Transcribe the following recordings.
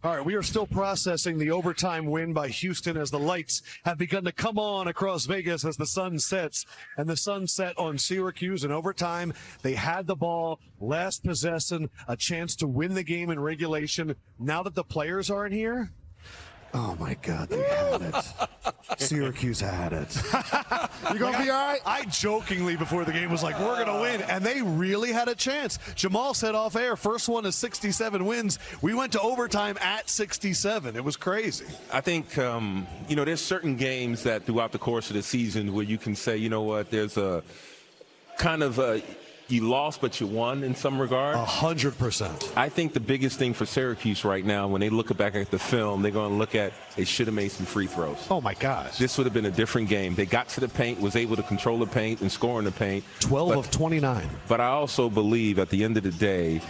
All right, we are still processing the overtime win by Houston as the lights have begun to come on across Vegas as the sun sets. And the sun set on Syracuse in overtime. They had the ball, last possession, a chance to win the game in regulation. Now that the players aren't here, oh my God, they had it. Syracuse had it. You gonna be all right? I jokingly before the game was like, we're gonna win, and they really had a chance. Jamal said off air, first one is 67 wins. We went to overtime at 67. It was crazy. I think, there's certain games that throughout the course of the season where you can say, you know what, there's a kind of a, you lost, but you won in some regard. 100%. I think the biggest thing for Syracuse right now, when they look back at the film, they're going to look at they should have made some free throws. Oh, my gosh. This would have been a different game. They got to the paint, was able to control the paint and score in the paint. 12 of 29. But I also believe at the end of the day,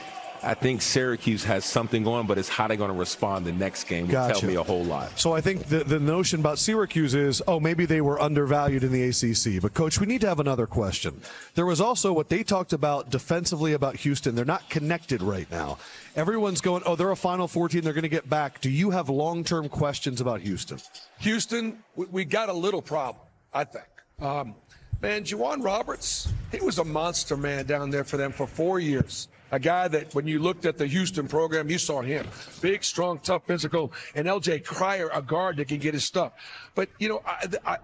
I think Syracuse has something going, but it's how they're going to respond the next game will tell me a whole lot. So I think the notion about Syracuse is, oh, maybe they were undervalued in the ACC. But, Coach, we need to have another question. There was also what they talked about defensively about Houston. They're not connected right now. Everyone's going, oh, they're a Final Four team. They're going to get back. Do you have long-term questions about Houston? Houston, we got a little problem, I think. Man, Juwan Roberts, he was a monster, man, down there for them for 4 years. A guy that when you looked at the Houston program, you saw him. Big, strong, tough, physical. And L.J. Cryer, a guard that can get his stuff. But,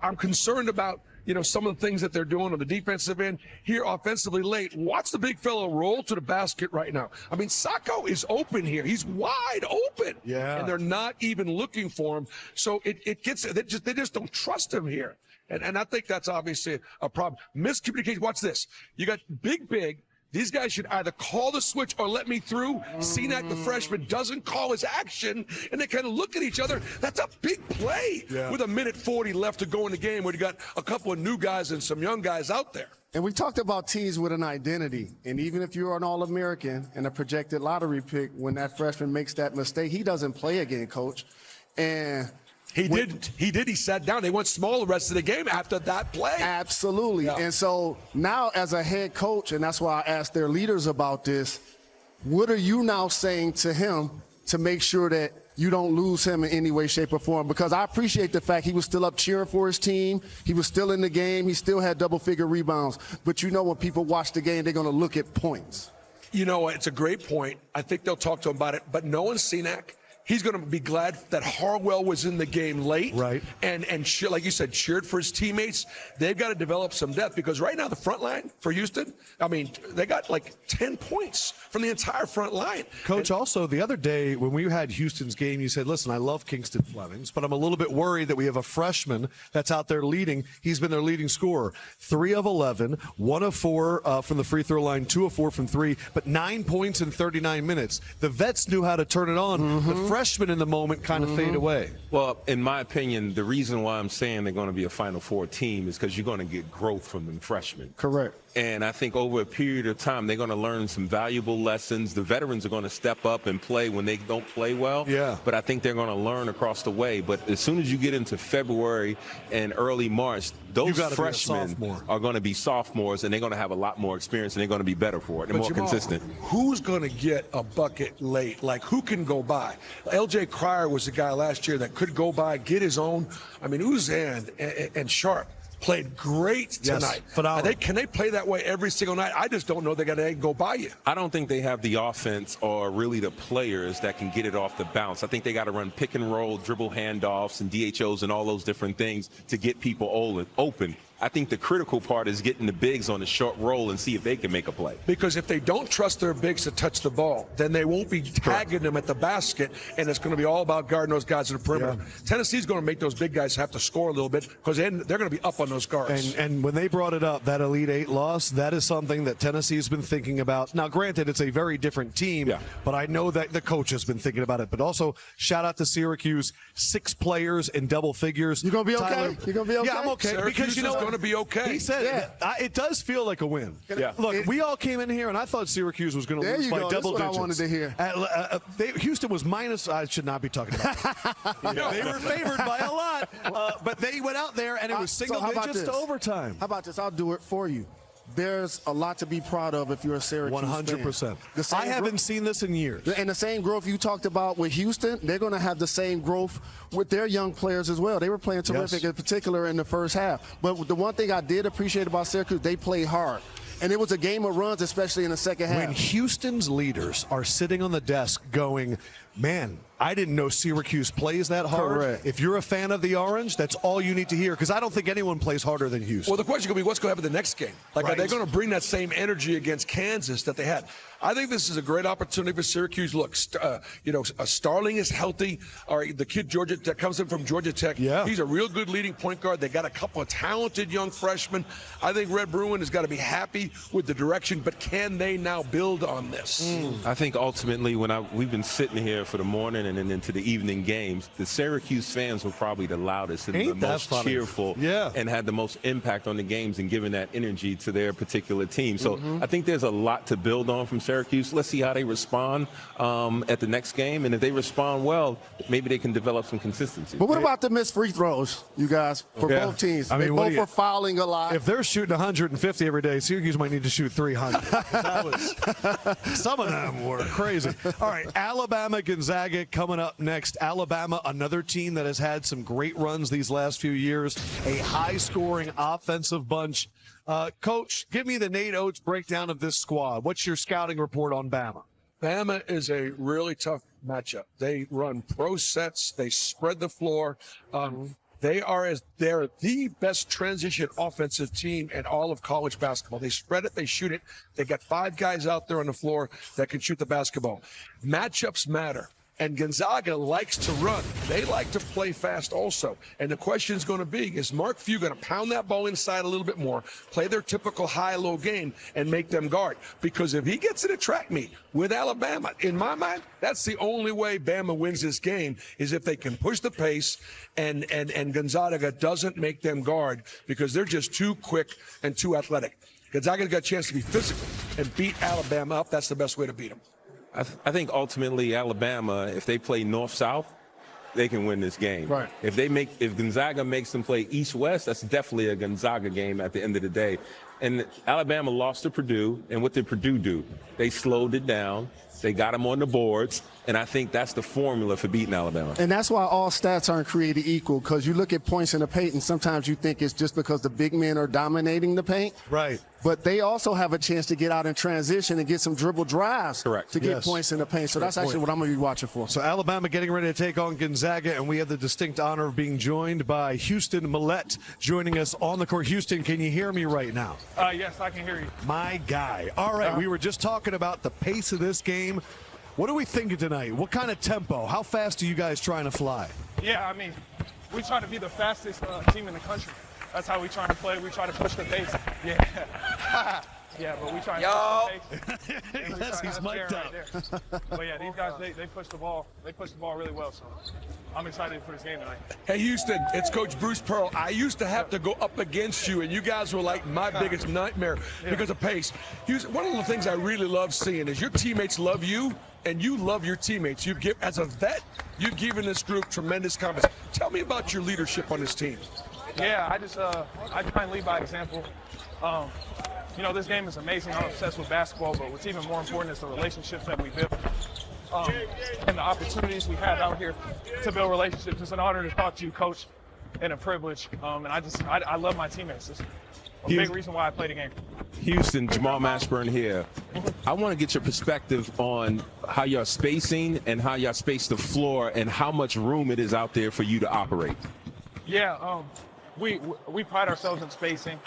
I'm concerned about, some of the things that they're doing on the defensive end. Here offensively late, watch the big fellow roll to the basket right now. I mean, Sacco is open here. He's wide open. Yeah. And they're not even looking for him. So it gets, they just don't trust him here. And I think that's obviously a problem. Miscommunication. Watch this. You got big. These guys should either call the switch or let me through. Cenac, the freshman, doesn't call his action, and they kind of look at each other. That's a big play with 1:40 left to go in the game where you got a couple of new guys and some young guys out there. And we talked about teams with an identity. And even if you're an All-American and a projected lottery pick, when that freshman makes that mistake, he doesn't play again, Coach. And He did. He sat down. They went small the rest of the game after that play. Absolutely. Yeah. And so now as a head coach, and that's why I asked their leaders about this, what are you now saying to him to make sure that you don't lose him in any way, shape, or form? Because I appreciate the fact he was still up cheering for his team. He was still in the game. He still had double-figure rebounds. But when people watch the game, they're going to look at points. It's a great point. I think they'll talk to him about it. But knowing Cenac, he's going to be glad that Harwell was in the game late. Right. And like you said, cheered for his teammates. They've got to develop some depth because right now the front line for Houston, they got like 10 points from the entire front line. Coach, also the other day when we had Houston's game, you said, listen, I love Kingston Flemings, but I'm a little bit worried that we have a freshman that's out there leading. He's been their leading scorer. 3 of 11, 1 of 4 from the free throw line, 2 of 4 from 3, but 9 points in 39 minutes. The vets knew how to turn it on. The freshmen in the moment kind of fade away. Well, in my opinion, the reason why I'm saying they're going to be a Final Four team is because you're going to get growth from them freshmen. Correct. And I think over a period of time, they're going to learn some valuable lessons. The veterans are going to step up and play when they don't play well. Yeah. But I think they're going to learn across the way. But as soon as you get into February and early March, those freshmen are going to be sophomores, and they're going to have a lot more experience, and they're going to be better for it and more consistent. Who's going to get a bucket late? Like, who can go by? L.J. Cryer was the guy last year that could go by, get his own. I mean, Uzan and Sharp played great tonight. Yes, phenomenal. Can they play that way every single night? I just don't know they're going to go by you. I don't think they have the offense or really the players that can get it off the bounce. I think they got to run pick and roll, dribble handoffs, and DHOs and all those different things to get people open. I think the critical part is getting the bigs on the short roll and see if they can make a play. Because if they don't trust their bigs to touch the ball, then they won't be tagging them at the basket, and it's going to be all about guarding those guys at the perimeter. Yeah. Tennessee's going to make those big guys have to score a little bit because they're going to be up on those guards. And when they brought it up, that Elite Eight loss, that is something that Tennessee has been thinking about. Now, granted, it's a very different team, but I know that the coach has been thinking about it. But also, shout out to Syracuse, 6 players in double figures. You going to be okay? You going to be okay? Yeah, I'm okay. Syracuse because you know going to be okay. He said it does feel like a win. Yeah. Look, we all came in here, and I thought Syracuse was going to lose by double digits. That's what I wanted to hear. Houston was minus. I should not be talking about it. They were favored by a lot, but they went out there, and it was single digits to overtime. How about this? I'll do it for you. there's a lot to be proud of if you're a Syracuse 100%. fan. I haven't seen this in years. And the same growth you talked about with Houston, they're going to have the same growth with their young players as well. They were playing terrific, in particular in the first half. But the one thing I did appreciate about Syracuse, they played hard. And it was a game of runs, especially in the second half. When Houston's leaders are sitting on the desk going, man, I didn't know Syracuse plays that hard. Correct. If you're a fan of the Orange, that's all you need to hear, because I don't think anyone plays harder than Houston. Well, the question could be, what's going to happen the next game? Like, Right. are they going to bring that same energy against Kansas that they had? I think this is a great opportunity for Syracuse. Look, Starling is healthy. All right, the kid Georgia that comes in from Georgia Tech. Yeah. He's a real good leading point guard. They got a couple of talented young freshmen. I think Red Bruin has got to be happy with the direction, but can they now build on this? I think ultimately we've been sitting here for the morning and then into the evening games, the Syracuse fans were probably the loudest and Ain't the that most funny? cheerful Yeah. and had the most impact on the games and giving that energy to their particular team. So I think there's a lot to build on from Syracuse. Let's see how they respond at the next game. And if they respond well, maybe they can develop some consistency. But what about the missed free throws, you guys, for Yeah. both teams? I mean, they what both do you- were fouling a lot. If they're shooting 150 every day, Syracuse might need to shoot 300. Some of them were crazy. All right, Alabama, Gonzaga coming up next. Alabama, another team that has had some great runs these last few years, a high-scoring offensive bunch. Coach, give me the Nate Oates breakdown of this squad. What's your scouting report on Bama? Bama is a really tough matchup. They run pro sets. They spread the floor. They're the best transition offensive team in all of college basketball. They spread it, they shoot it. They got 5 guys out there on the floor that can shoot the basketball. Matchups matter. And Gonzaga likes to run. They like to play fast also. And the question is going to be, is Mark Few going to pound that ball inside a little bit more, play their typical high-low game, and make them guard? Because if he gets in a track meet with Alabama, in my mind, that's the only way Bama wins this game, is if they can push the pace and Gonzaga doesn't make them guard, because they're just too quick and too athletic. Gonzaga's got a chance to be physical and beat Alabama up. That's the best way to beat them. I think ultimately Alabama, if they play north-south, they can win this game. Right. If Gonzaga makes them play east-west, that's definitely a Gonzaga game at the end of the day. And Alabama lost to Purdue, and what did Purdue do? They slowed it down. They got them on the boards, and I think that's the formula for beating Alabama. And that's why all stats aren't created equal, because you look at points in the paint, and sometimes you think it's just because the big men are dominating the paint. Right. But they also have a chance to get out in transition and get some dribble drives Correct. to get Yes. points in the paint. So that's actually what I'm going to be watching for. So Alabama getting ready to take on Gonzaga, and we have the distinct honor of being joined by Houston Mallette joining us on the court. Houston, can you hear me right now? Yes, I can hear you. My guy. All right, we were just talking about the pace of this game. What are we thinking tonight? What kind of tempo? How fast are you guys trying to fly? Yeah, I mean, we try to be the fastest team in the country. That's how we trying to play. We try to push the pace. Yeah. Yeah, but we try to push the pace. Yes, he's mic'd up. But yeah, these guys, they push the ball. They push the ball really well, so I'm excited for this game tonight. Hey, Houston, it's Coach Bruce Pearl. I used to have to go up against you, and you guys were like my biggest nightmare because of pace. Houston, one of the things I really love seeing is your teammates love you, and you love your teammates. As a vet, you've given this group tremendous confidence. Tell me about your leadership on this team. Yeah, I try and lead by example. You know, this game is amazing. I'm obsessed with basketball, but what's even more important is the relationships that we build and the opportunities we have out here to build relationships. It's an honor to talk to you, Coach, and a privilege. And I love my teammates. It's a big reason why I play the game. Houston, Jamal Mashburn here. I want to get your perspective on how y'all spacing and how y'all space the floor and how much room it is out there for you to operate. Yeah, we pride ourselves in spacing.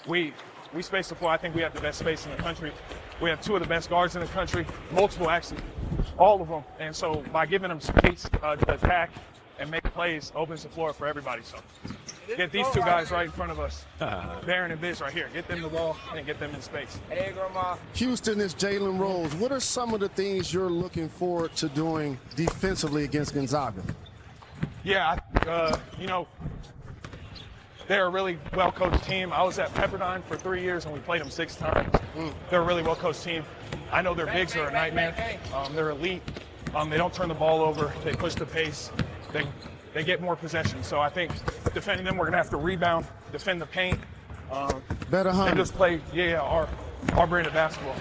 We space the floor. I think we have the best space in the country. We have 2 of the best guards in the country, multiple actually, all of them. And so by giving them space to attack and make plays opens the floor for everybody. So get these 2 guys right in front of us, Barron and Biz right here. Get them the ball and get them in space. Hey, Grandma. Houston is Jalen Rose. What are some of the things you're looking forward to doing defensively against Gonzaga? Yeah, you know, they're a really well-coached team. I was at Pepperdine for 3 years, and we played them 6 times. They're a really well-coached team. I know their bigs are a nightmare. They're elite. They don't turn the ball over. They push the pace. They get more possession. So I think defending them, we're going to have to rebound, defend the paint, Better and hunt. just play, our brand of basketball.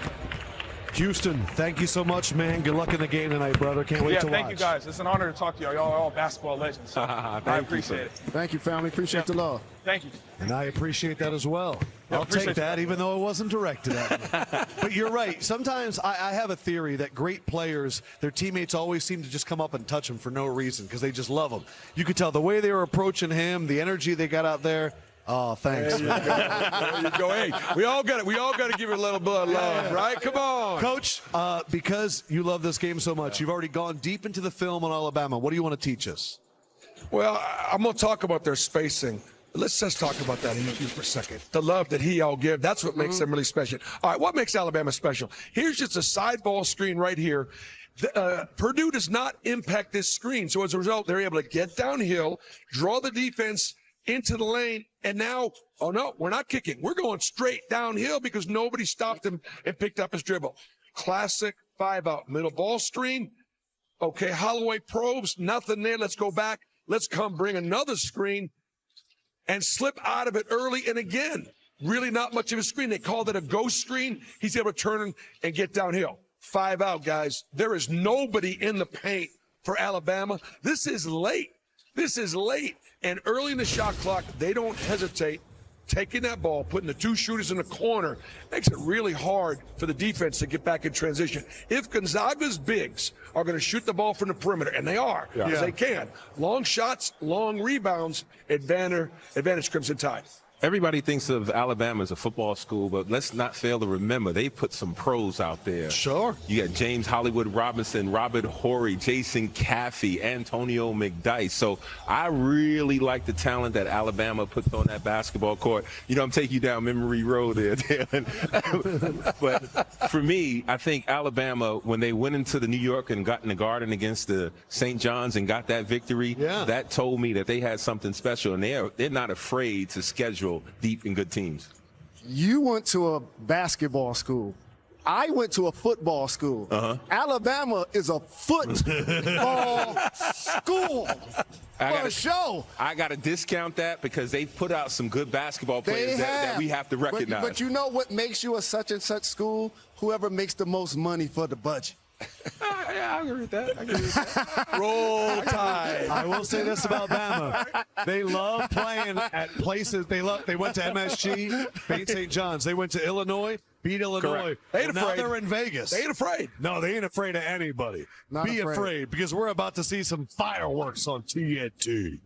Houston, thank you so much, man. Good luck in the game tonight, brother. Can't wait to watch. Thank you guys. It's an honor to talk to y'all. Y'all are all basketball legends. So I appreciate it. Thank you, family. Appreciate the love. Thank you. And I appreciate that as well. Yeah, I'll take appreciate that, you. even though it wasn't directed at me. But you're right. Sometimes I have a theory that great players, their teammates always seem to just come up and touch them for no reason because they just love them. You could tell the way they were approaching him, the energy they got out there. Oh, thanks. There you go. Hey, we all got it. We all got to give it a little bit of love, right? Come on. Coach, because you love this game so much, you've already gone deep into the film on Alabama. What do you want to teach us? Well, I'm going to talk about their spacing. Let's just talk about that for a second. The love that he all give, that's what makes them really special. All right, what makes Alabama special? Here's just a side ball screen right here. Purdue does not impact this screen. So as a result, they're able to get downhill, draw the defense into the lane, and now, oh no, we're not kicking. We're going straight downhill because nobody stopped him and picked up his dribble. Classic 5-out middle ball screen. Okay, Holloway probes, nothing there. Let's go back. Let's come bring another screen and slip out of it early. And again, really not much of a screen. They called it a ghost screen. He's able to turn and get downhill. 5-out, guys. There is nobody in the paint for Alabama. This is late. This is late. And early in the shot clock, they don't hesitate taking that ball, putting the two shooters in the corner. Makes it really hard for the defense to get back in transition. If Gonzaga's bigs are going to shoot the ball from the perimeter, and they are, because they can, long shots, long rebounds, advantage Crimson Tide. Everybody thinks of Alabama as a football school, but let's not fail to remember they put some pros out there. Sure. You got James Hollywood Robinson, Robert Horry, Jason Caffey, Antonio McDyess. So I really like the talent that Alabama puts on that basketball court. You know, I'm taking you down memory road there, Dylan. But for me, I think Alabama, when they went into the New York and got in the Garden against the St. John's and got that victory, that told me that they had something special, and they're not afraid to schedule deep and good teams. You went to a basketball school. I went to a football school. Alabama is a football school. For sure. I got to discount that because they've put out some good basketball players that we have to recognize. But you know what makes you a such and such school? Whoever makes the most money for the budget. Yeah, I agree with that. Roll Tide. I will say this about Bama. They love playing at places. They went to MSG, beat St. John's. They went to Illinois, beat Illinois. They ain't Now afraid. they're in Vegas. They ain't afraid. No, they ain't afraid of anybody. Not Be afraid. afraid because we're about to see some fireworks on TNT.